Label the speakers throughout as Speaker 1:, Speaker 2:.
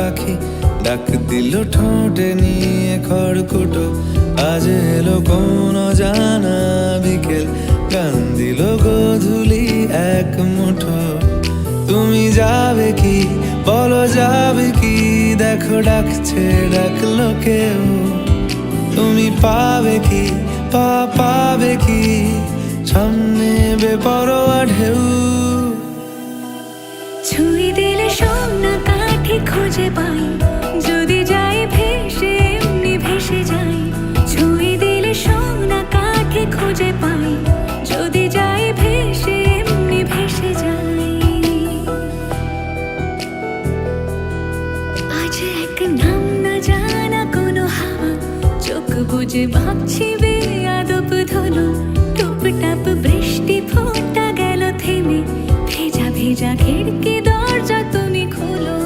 Speaker 1: পাখি ডাক দিল ঠোঁটে নিয়ে খড়কুটো। আজ এলো কোন জানা বিকেল, গান দিল গোধূলি এক মুঠো। তুমি যাবে কি বলো, যাবে কি? দেখো ডাকছে, ডাকলো কেউ। তুমি পাবে কি পাবে কি? সামনে বেপরোয়া ঢেউ।
Speaker 2: ছুঁয়ে দিলে সোনা কাঠে খুঁজে পাই, যদি যাই ভেসে এমনি ভেসে যাই। ছুঁয়ে দিলে সোনা কাঠে খুঁজে পাই, যদি যাই ভেসে এমনি ভেসে যাই। আজ এক নাম না জানা কোনো হাওয়া, চোখ বুঝে ভাবছি বেয়াদব ধলো। টুপটাপ বৃষ্টি ফোঁটা গেল থেমে, ভেজা ভেজা খিড়কি দরজা তুমি খোলো।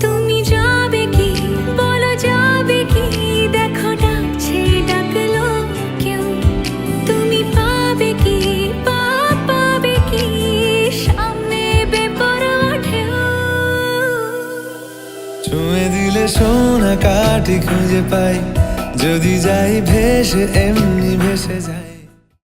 Speaker 2: তুমি যাবে কি বলো, যাবে কি? দেখো ডাকছে, ডাকলো কেউ। তুমি পাবে কি পাবে কি? সামনে বেপরোয়া ঢেউ।
Speaker 1: ছুঁয়ে দিলে সোনা কাঠি খুঁজে পাই, যদি যাই ভেসে এমনি ভেসে যাই।